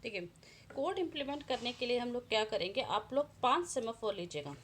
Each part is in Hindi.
ठीक है। कोड इम्प्लीमेंट करने के लिए हम लोग क्या करेंगे, आप लोग 5 सेमाफोर लीजिएगा,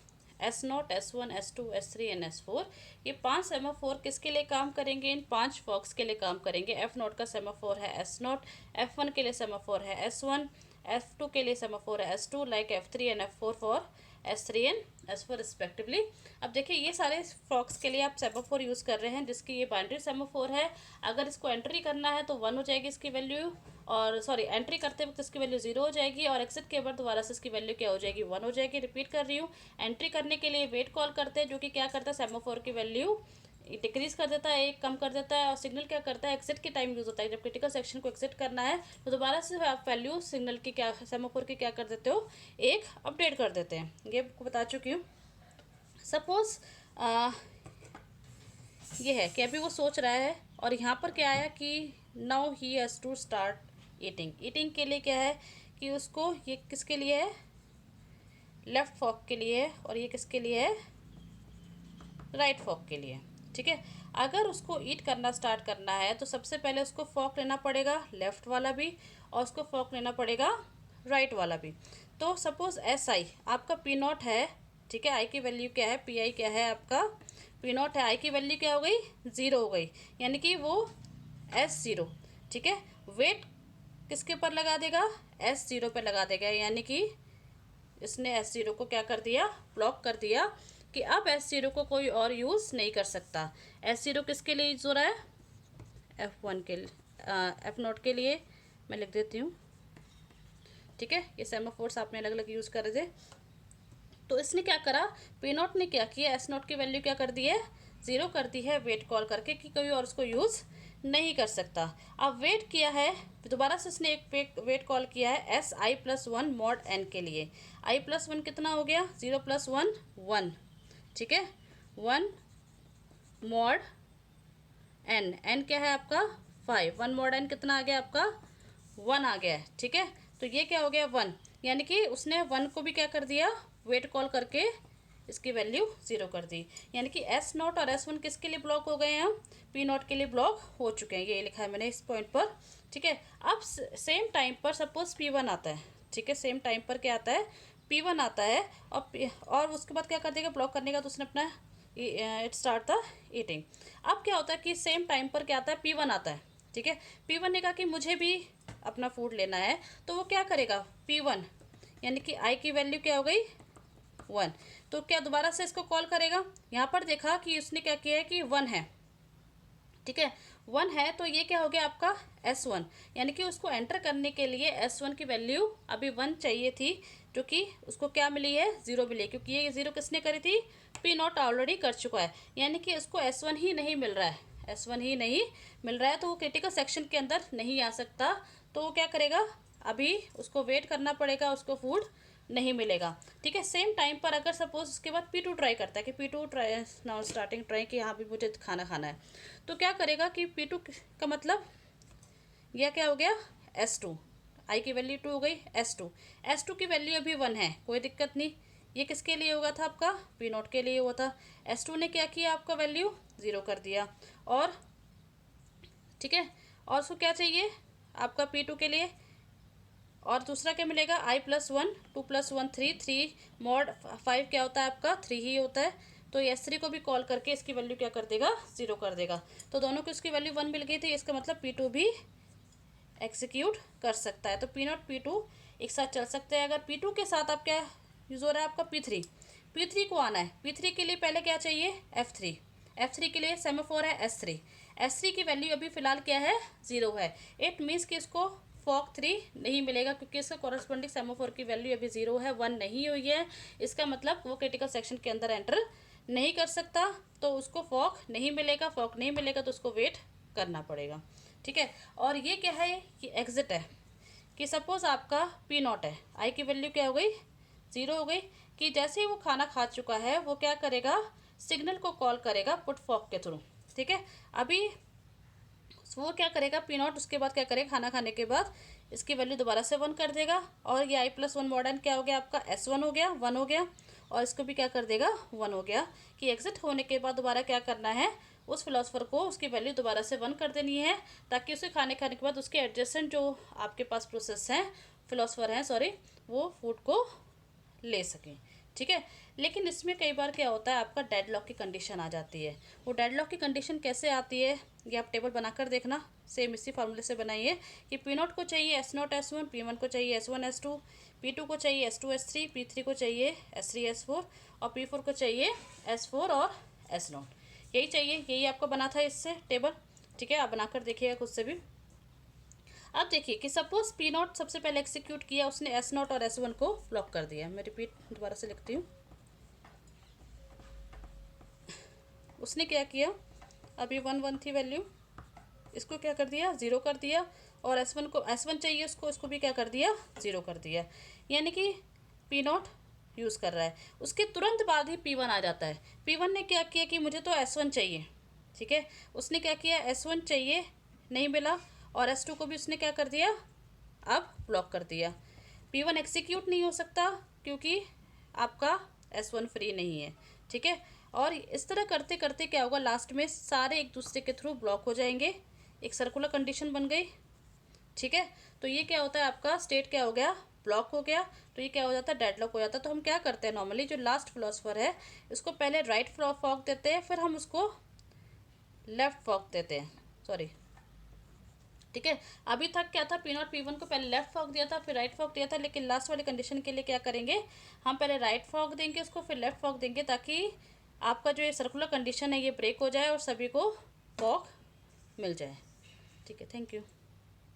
S0, S1, S2, S3 and S4। ये 5 सेमाफोर किसके लिए काम करेंगे, इन 5 फॉक्स के लिए काम करेंगे। F0 का सेमाफोर है S0, F1 के लिए सेमाफोर है S1, F2 के लिए सेमाफोर है S2, like F3 and F4 for S3 and S4 respectively. अब देखिए ये सारे फॉक्स के लिए आप सेमाफोर यूज़ कर रहे हैं, जिसकी ये बाइनरी सेमाफोर है। अगर इसको एंट्री करना है तो 1 हो जाएगी इसकी वैल्यू, और सॉरी एंट्री करते वक्त इसकी वैल्यू 0 हो जाएगी, और एग्जिट के बाद दोबारा से इसकी वैल्यू क्या हो जाएगी, 1 हो जाएगी। रिपीट कर रही हूँ, एंट्री करने के लिए वेट कॉल करते हैं, जो कि क्या करता है, सेमाफोर की वैल्यू डिक्रीज कर देता है, एक कम कर देता है। और सिग्नल क्या करता है, एग्जिट के टाइम यूज होता है, जब क्रिटिकल सेक्शन को एग्जिट करना है तो दोबारा से आप वैल्यू सिग्नल की क्या, सेमाफोर की क्या कर देते हो, एक अपडेट कर देते हैं। ये आपको बता चुकी हूँ। सपोज ये है कि अभी वो सोच रहा है, और यहाँ पर क्या आया कि now he has to start eating. Eating के लिए क्या है कि उसको, ये किसके लिए है, लेफ्ट फॉक के लिए है, और ये किसके लिए है, राइट फॉक के लिए। ठीक है। अगर उसको ईट करना स्टार्ट करना है तो सबसे पहले उसको फॉक लेना पड़ेगा, लेफ्ट वाला भी, और उसको फॉक लेना पड़ेगा राइट वाला भी। तो सपोज एस आई आपका पी नॉट है, ठीक है, आई की वैल्यू क्या है, पी आई क्या है आपका, पी नॉट है, आई की वैल्यू क्या हो गई, 0 हो गई, यानी कि वो S0। ठीक है। वेट किसके ऊपर लगा देगा, S0 पर लगा देगा, यानी कि इसने S0 को क्या कर दिया, ब्लॉक कर दिया, कि अब S0 को कोई और यूज़ नहीं कर सकता। S0 किसके लिए यूज हो रहा है, F1 के लिए, F0 के लिए मैं लिख देती हूँ। ठीक है, ये सेमाफोर्स आपने अलग अलग यूज़ कर रहे थे। तो इसने क्या करा, P0 ने क्या किया, S0 की वैल्यू क्या कर दी है, 0 कर दी है, वेट कॉल करके कि कोई और उसको यूज़ नहीं कर सकता। अब वेट किया है, दोबारा से इसने एक वेट कॉल किया है S I plus 1 mod N के लिए। आई प्लस 1 कितना हो गया, 0 प्लस 1 1। ठीक है, 1 मॉड एन, एन क्या है आपका 5, 1 मॉड एन कितना आ गया आपका 1 आ गया है। ठीक है, तो ये क्या हो गया 1, यानी कि उसने 1 को भी क्या कर दिया, वेट कॉल करके इसकी वैल्यू 0 कर दी, यानी कि S0 और S1 किसके लिए ब्लॉक हो गए हैं, हम P0 के लिए ब्लॉक हो चुके हैं। ये लिखा है मैंने इस पॉइंट पर। ठीक है। अब सेम टाइम पर सपोज P1 आता है, ठीक है, सेम टाइम पर क्या आता है, P1 आता है, और उसके बाद क्या कर देगा, ब्लॉक करने का, तो उसने अपना इट स्टार्ट द ईटिंग। अब क्या होता है कि सेम टाइम पर क्या आता है, P1 आता है। ठीक है, P1 ने कहा कि मुझे भी अपना फूड लेना है, तो वो क्या करेगा, P1 यानी कि आई की वैल्यू क्या हो गई 1, तो क्या दोबारा से इसको कॉल करेगा। यहाँ पर देखा कि उसने क्या किया है कि 1 है, ठीक है, 1 है, तो ये क्या हो गया आपका S1, यानी कि उसको एंटर करने के लिए S1 की वैल्यू अभी 1 चाहिए थी, जो कि उसको क्या मिली है, 0 मिली, क्योंकि ये 0 किसने करी थी, P0 ऑलरेडी कर चुका है, यानी कि उसको S1 ही नहीं मिल रहा है, S1 ही नहीं मिल रहा है, तो वो क्रिटिकल सेक्शन के अंदर नहीं आ सकता। तो वो क्या करेगा, अभी उसको वेट करना पड़ेगा, उसको फूड नहीं मिलेगा। ठीक है, सेम टाइम पर अगर सपोज उसके बाद P2 ट्राई करता है कि P2 try now starting try कि यहाँ भी मुझे खाना खाना है, तो क्या करेगा कि P2 का मतलब यह क्या हो गया S2, आई की वैल्यू 2 हो गई, S2 की वैल्यू अभी 1 है, कोई दिक्कत नहीं। ये किसके लिए होगा था, आपका P0 के लिए हुआ था। S2 ने क्या किया, आपका वैल्यू 0 कर दिया, और ठीक है, और उसको क्या चाहिए आपका P2 के लिए, और दूसरा क्या मिलेगा, आई प्लस 1, 2 प्लस 1 3, 3 मॉड 5 क्या होता है आपका 3 ही होता है, तो S3 को भी कॉल करके इसकी वैल्यू क्या कर देगा, 0 कर देगा। तो दोनों को इसकी वैल्यू 1 मिल गई थी, इसका मतलब P2 भी एग्जीक्यूट कर सकता है। तो P0 P2 एक साथ चल सकते हैं। अगर P2 के साथ आप क्या यूज़ हो रहा है आपका P3 को आना है। P3 के लिए पहले क्या चाहिए, F3 के लिए सेमाफोर है S3 की वैल्यू अभी फ़िलहाल क्या है, 0 है। इट मीन्स कि इसको फॉक 3 नहीं मिलेगा, क्योंकि इसका कॉरस्पॉन्डिंग सेमाफोर की वैल्यू अभी 0 है, 1 नहीं हुई है। इसका मतलब वो क्रिटिकल सेक्शन के अंदर एंटर नहीं कर सकता, तो उसको फॉक नहीं मिलेगा, तो उसको वेट करना पड़ेगा। ठीक है, और ये क्या है, कि एग्जिट है, कि सपोज आपका P0 है, आई की वैल्यू क्या हो गई 0 हो गई, कि जैसे ही वो खाना खा चुका है वो क्या करेगा, सिग्नल को कॉल करेगा पुट फॉक के थ्रू। ठीक है, अभी वो क्या करेगा P0, उसके बाद क्या करेगा, खाना खाने के बाद इसकी वैल्यू दोबारा से 1 कर देगा, और ये आई प्लस 1 मॉडर्न क्या हो गया आपका S1 हो गया, 1 हो गया, और इसको भी क्या कर देगा 1 हो गया, कि एग्जिट होने के बाद दोबारा क्या करना है, उस फिलोसफर को उसकी वैल्यू दोबारा से 1 कर देनी है, ताकि उसे खाने के बाद उसके एडजेसेंट जो आपके पास प्रोसेस हैं, फिलोसफर हैं सॉरी, वो फूड को ले सकें। ठीक है, लेकिन इसमें कई बार क्या होता है, आपका डेडलॉक की कंडीशन आ जाती है। वो डेडलॉक की कंडीशन कैसे आती है, ये आप टेबल बनाकर देखना, सेम इसी फार्मूले से बनाइए कि पी नॉट को चाहिए S naught S one, P one को चाहिए S one S two, P two को चाहिए S two S three, P three को चाहिए एस थ्री एस फोर, और पी फोर को चाहिए एस फोर और एस नॉट। यही चाहिए, यही आपको बना था इससे टेबल। ठीक है, आप बनाकर देखिएगा खुद से भी। अब देखिए कि सपोज पी नॉट सबसे पहले एग्जीक्यूट किया, उसने एस नॉट और एस वन को ब्लॉक कर दिया। मैं रिपीट दोबारा से लिखती हूँ। उसने क्या किया, अभी 1 1 थी वैल्यू, इसको क्या कर दिया, 0 कर दिया, और एस वन को, एस वन चाहिए उसको, इसको भी क्या कर दिया, 0 कर दिया। यानी कि पी नॉट यूज़ कर रहा है। उसके तुरंत बाद ही पी वन आ जाता है। पी वन ने क्या किया कि मुझे तो एस वन चाहिए। ठीक है, उसने क्या किया, एस वन चाहिए, नहीं मिला, और एस टू को भी उसने क्या कर दिया, अब ब्लॉक कर दिया। पी वन एग्जीक्यूट नहीं हो सकता क्योंकि आपका एस वन फ्री नहीं है। ठीक है, और इस तरह करते करते क्या होगा, लास्ट में सारे एक दूसरे के थ्रू ब्लॉक हो जाएंगे, एक सर्कुलर कंडीशन बन गई। ठीक है, तो ये क्या होता है, आपका स्टेट क्या हो गया, ब्लॉक हो गया। तो ये क्या हो जाता है, डेडलॉक हो जाता है। तो हम क्या करते हैं नॉर्मली, जो लास्ट फिलोसफर है इसको पहले राइट फॉक देते हैं, फिर हम उसको लेफ्ट फॉक देते हैं, सॉरी। ठीक है, अभी तक क्या था, पी नॉट पी वन को पहले लेफ्ट फॉक दिया था, फिर राइट फॉक दिया था, लेकिन लास्ट वाली कंडीशन के लिए क्या करेंगे, हम पहले राइट फॉक देंगे उसको, फिर लेफ्ट फॉक देंगे, ताकि आपका जो ये सर्कुलर कंडीशन है ये ब्रेक हो जाए और सभी को फॉक मिल जाए। ठीक है, थैंक यू।